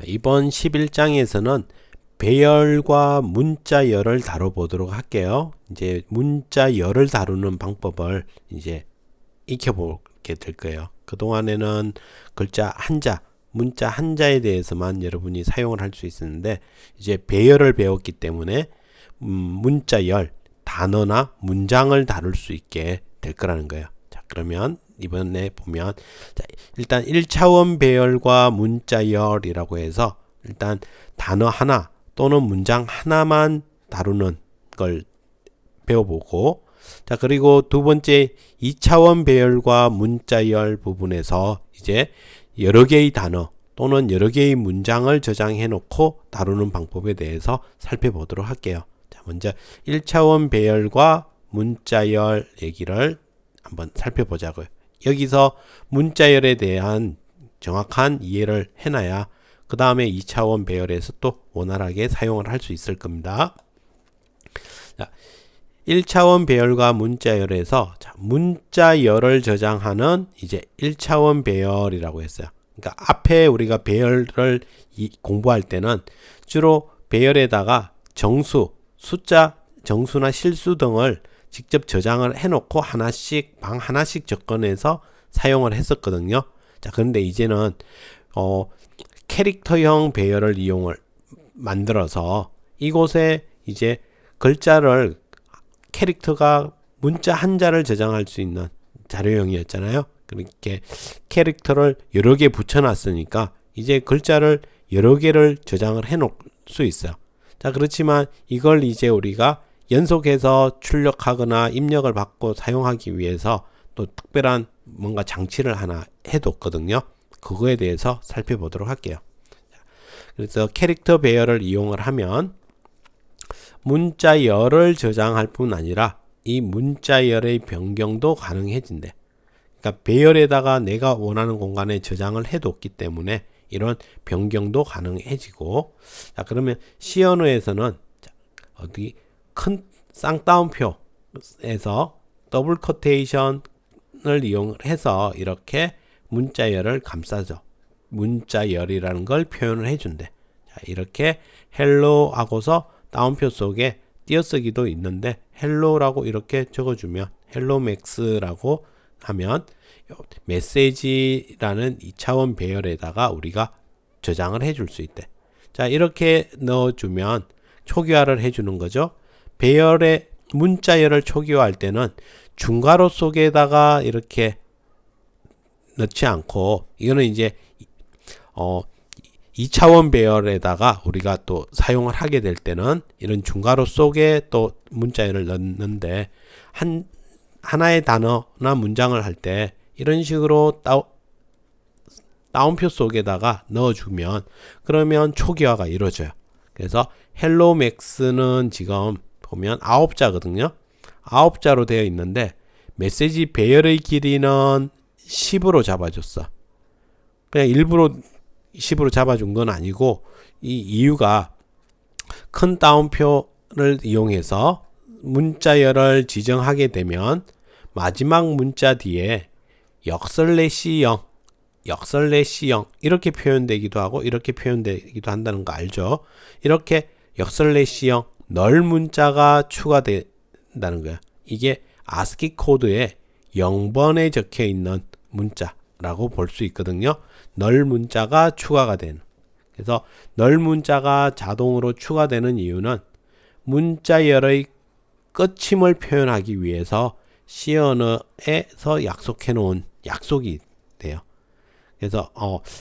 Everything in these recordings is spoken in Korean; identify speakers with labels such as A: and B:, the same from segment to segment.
A: 이번 11장에서는 배열과 문자열을 다뤄보도록 할게요. 이제 문자열을 다루는 방법을 이제 익혀보게 될 거예요. 그동안에는 글자 한자, 문자 한자에 대해서만 여러분이 사용을 할 수 있었는데, 이제 배열을 배웠기 때문에 문자열, 단어나 문장을 다룰 수 있게 될 거라는 거예요. 자, 그러면 이번에 보면, 자, 일단 1차원 배열과 문자열이라고 해서 일단 단어 하나 또는 문장 하나만 다루는 걸 배워보고, 자, 그리고 두 번째 2차원 배열과 문자열 부분에서 이제 여러 개의 단어 또는 여러 개의 문장을 저장해 놓고 다루는 방법에 대해서 살펴보도록 할게요. 자, 먼저 1차원 배열과 문자열 얘기를 한번 살펴보자고요. 여기서 문자열에 대한 정확한 이해를 해놔야 그 다음에 2차원 배열에서 또 원활하게 사용을 할 수 있을 겁니다. 자, 1차원 배열과 문자열에서 문자열을 저장하는 이제 1차원 배열이라고 했어요. 그러니까 앞에 우리가 배열을 공부할 때는 주로 배열에다가 정수, 숫자, 정수나 실수 등을 직접 저장을 해놓고 방 하나씩 접근해서 사용을 했었거든요. 자, 그런데 이제는 캐릭터형 배열을 만들어서 이곳에 이제 글자를 캐릭터가 문자 한자를 저장할 수 있는 자료형이었잖아요. 그렇게 캐릭터를 여러 개 붙여놨으니까 이제 글자를 여러 개를 저장을 해놓을 수 있어요. 자, 그렇지만 이걸 이제 우리가 연속해서 출력하거나 입력을 받고 사용하기 위해서 또 특별한 뭔가 장치를 하나 해뒀거든요. 그거에 대해서 살펴보도록 할게요. 그래서 캐릭터 배열을 이용을 하면 문자열을 저장할 뿐 아니라 이 문자열의 변경도 가능해진대. 그러니까 배열에다가 내가 원하는 공간에 저장을 해뒀기 때문에 이런 변경도 가능해지고, 자, 그러면 C 언어에서는 어디 큰 쌍따옴표에서 더블 커테이션을 이용해서 이렇게 문자열을 감싸죠. 문자열이라는 걸 표현을 해준대. 자, 이렇게 헬로 하고서 따옴표 속에 띄어쓰기도 있는데 헬로라고 이렇게 적어주면 헬로맥스라고 하면 메시지라는 2차원 배열에다가 우리가 저장을 해줄 수 있대. 자, 이렇게 넣어주면 초기화를 해주는 거죠. 배열의 문자열을 초기화할 때는 중괄호 속에다가 이렇게 넣지 않고, 이거는 이제 2차원 배열에다가 우리가 또 사용을 하게 될 때는 이런 중괄호 속에 또 문자열을 넣는데, 하나의 단어나 문장을 할 때 이런 식으로 따옴표 속에다가 넣어주면 그러면 초기화가 이루어져요. 그래서 헬로 맥스는 지금 보면 9자거든요. 9자로 되어 있는데 메시지 배열의 길이는 10으로 잡아줬어. 그냥 일부러 10으로 잡아준 건 아니고, 이 이유가 큰 따옴표를 이용해서 문자열을 지정하게 되면 마지막 문자 뒤에 역설레시0 이렇게 표현되기도 하고 이렇게 표현되기도 한다는 거 알죠? 이렇게 역설레시0 널 문자가 추가된다는 거예요. 이게 아스키 코드에 0번에 적혀 있는 문자라고 볼 수 있거든요. 널 문자가 추가가 되는. 그래서 널 문자가 자동으로 추가되는 이유는 문자열의 끝임을 표현하기 위해서 C 언어에서 약속해 놓은 약속이 돼요. 그래서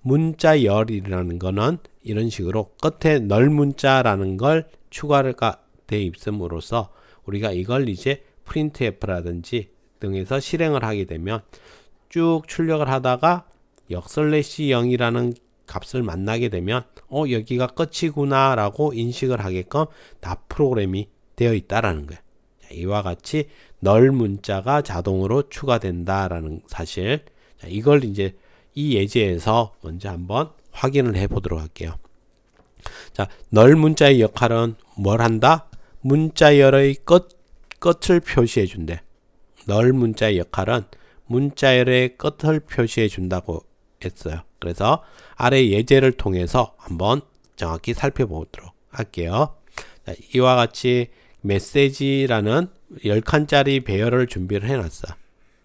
A: 문자열이라는 거는 이런 식으로 끝에 널 문자라는 걸 추가가 돼 있음으로써 우리가 이걸 이제 printf라든지 등에서 실행을 하게 되면 쭉 출력을 하다가 역설레시0이라는 값을 만나게 되면 여기가 끝이구나 라고 인식을 하게끔 다 프로그램이 되어 있다라는 거예요. 자, 이와 같이 널 문자가 자동으로 추가된다라는 사실, 자, 이걸 이제 이 예제에서 먼저 한번 확인을 해 보도록 할게요. 자, 널 문자의 역할은 뭘 한다? 문자열의 끝을 표시해 준대. 널 문자의 역할은 문자열의 끝을 표시해 준다고 했어요. 그래서 아래 예제를 통해서 한번 정확히 살펴보도록 할게요. 자, 이와 같이 메시지라는 10칸짜리 배열을 준비를 해놨어.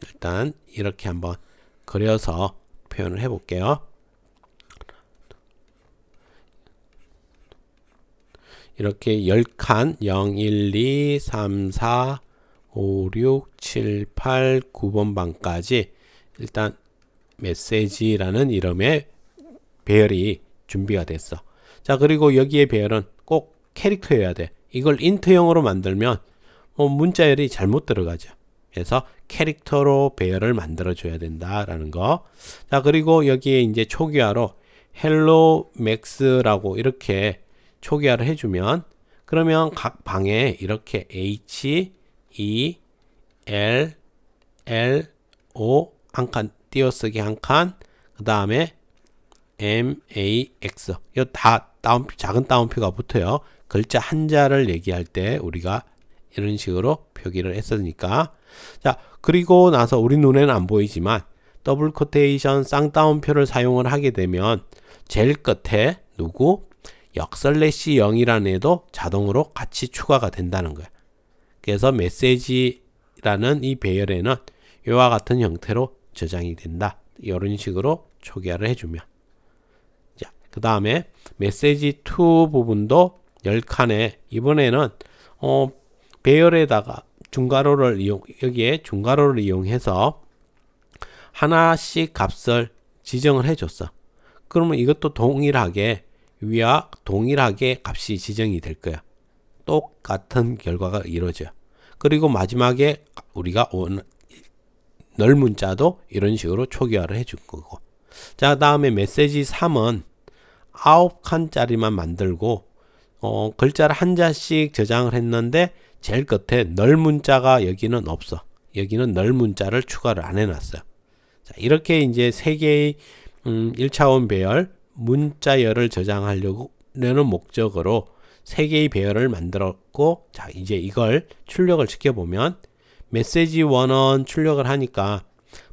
A: 일단 이렇게 한번 그려서 표현을 해볼게요. 이렇게 10칸 0, 1, 2, 3, 4, 5, 6, 7, 8, 9번 방까지 일단 메시지라는 이름의 배열이 준비가 됐어. 자, 그리고 여기에 배열은 꼭 캐릭터여야 돼. 이걸 인트형으로 만들면 문자열이 잘못 들어가죠. 그래서 캐릭터로 배열을 만들어 줘야 된다라는 거. 자, 그리고 여기에 이제 초기화로 헬로 맥스라고 이렇게 초기화를 해주면, 그러면 각 방에 이렇게 H, E, L, L, O 한 칸 띄어쓰기 한 칸, 그 다음에 M, A, X 이거 다 작은 따옴표가 붙어요. 글자 한자를 얘기할 때 우리가 이런 식으로 표기를 했으니까. 자, 그리고 나서 우리 눈에는 안 보이지만 더블 코테이션 쌍따옴표를 사용을 하게 되면 제일 끝에 누구? 역슬래시 0이라는 애도 자동으로 같이 추가가 된다는 거야. 그래서 메시지라는 이 배열에는 이와 같은 형태로 저장이 된다. 이런 식으로 초기화를 해주면. 자, 그 다음에 메시지 2 부분도 10칸에 이번에는 배열에다가 여기에 중괄호를 이용해서 하나씩 값을 지정을 해줬어. 그러면 이것도 동일하게 위와 동일하게 값이 지정이 될 거야. 똑같은 결과가 이루어져요. 그리고 마지막에 우리가 널 문자도 이런 식으로 초기화를 해줄 거고. 자, 다음에 메시지 3은 9칸짜리만 만들고 글자를 한자씩 저장을 했는데 제일 끝에 널 문자가 여기는 없어. 여기는 널 문자를 추가를 안 해놨어요. 자, 이렇게 이제 3개의 1차원 배열 문자열을 저장하려는 목적으로 3개의 배열을 만들었고, 자, 이제 이걸 출력을 시켜보면 메시지 1은 출력을 하니까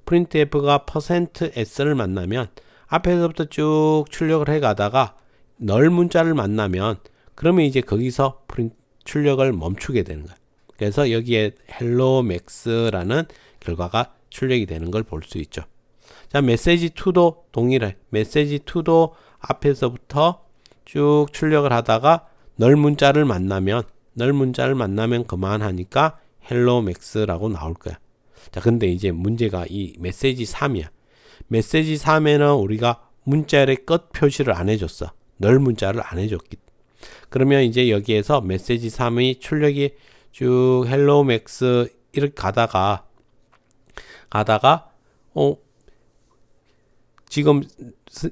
A: printf가 %s를 만나면 앞에서부터 쭉 출력을 해 가다가 널 문자를 만나면 그러면 이제 거기서 출력을 멈추게 되는 거야. 그래서 여기에 hello max라는 결과가 출력이 되는 걸 볼 수 있죠. 자, 메시지 2도 동일해. 메시지 2도 앞에서부터 쭉 출력을 하다가 널 문자를 만나면 그만하니까 hello max라고 나올 거야. 자, 근데 이제 문제가 이 메시지 3이야. 메시지 3에는 우리가 문자열의 끝 표시를 안 해줬어. 널 문자를 안 해줬기. 그러면 이제 여기에서 메시지 3의 출력이 쭉 hello max 이렇게 가다가 지금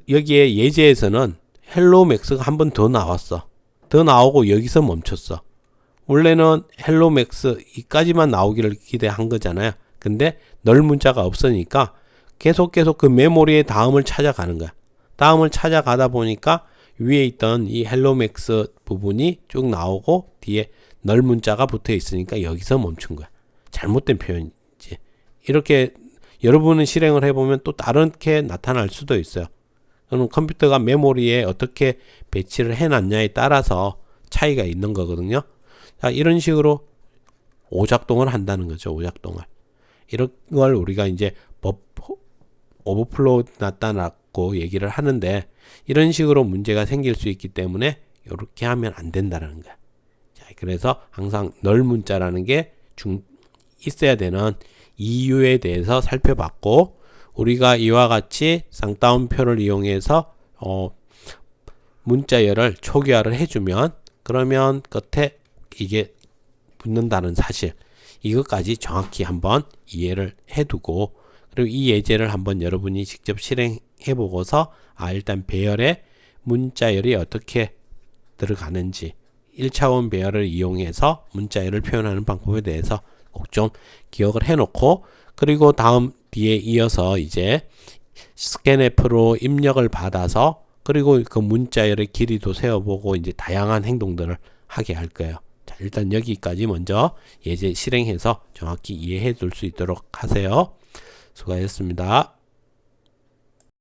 A: 여기에 예제에서는 헬로 맥스가 한 번 더 나왔어. 더 나오고 여기서 멈췄어. 원래는 헬로 맥스 이까지만 나오기를 기대한 거잖아요. 근데 널 문자가 없으니까 계속 그 메모리의 다음을 찾아가는 거야. 다음을 찾아가다 보니까 위에 있던 이 헬로 맥스 부분이 쭉 나오고 뒤에 널 문자가 붙어 있으니까 여기서 멈춘 거야. 잘못된 표현이지. 이렇게 여러분은 실행을 해보면 또 다르게 나타날 수도 있어요. 그럼 컴퓨터가 메모리에 어떻게 배치를 해놨냐에 따라서 차이가 있는 거거든요. 자, 이런 식으로 오작동을 한다는 거죠. 오작동을. 이런 걸 우리가 이제 오버플로우 나타났고 얘기를 하는데, 이런 식으로 문제가 생길 수 있기 때문에 이렇게 하면 안 된다는 거야. 자, 그래서 항상 널 문자라는 게 있어야 되는 이유에 대해서 살펴봤고, 우리가 이와 같이 쌍따옴표를 이용해서 문자열을 초기화를 해주면 그러면 끝에 이게 붙는다는 사실, 이것까지 정확히 한번 이해를 해두고, 그리고 이 예제를 한번 여러분이 직접 실행해 보고서 일단 배열에 문자열이 어떻게 들어가는지 1차원 배열을 이용해서 문자열을 표현하는 방법에 대해서 꼭 좀 기억을 해 놓고, 그리고 다음 뒤에 이어서 이제 스캔F로 입력을 받아서 그리고 그 문자열의 길이도 세어보고 이제 다양한 행동들을 하게 할 거예요. 자, 일단 여기까지 먼저 예제 실행해서 정확히 이해해 둘 수 있도록 하세요. 수고하셨습니다.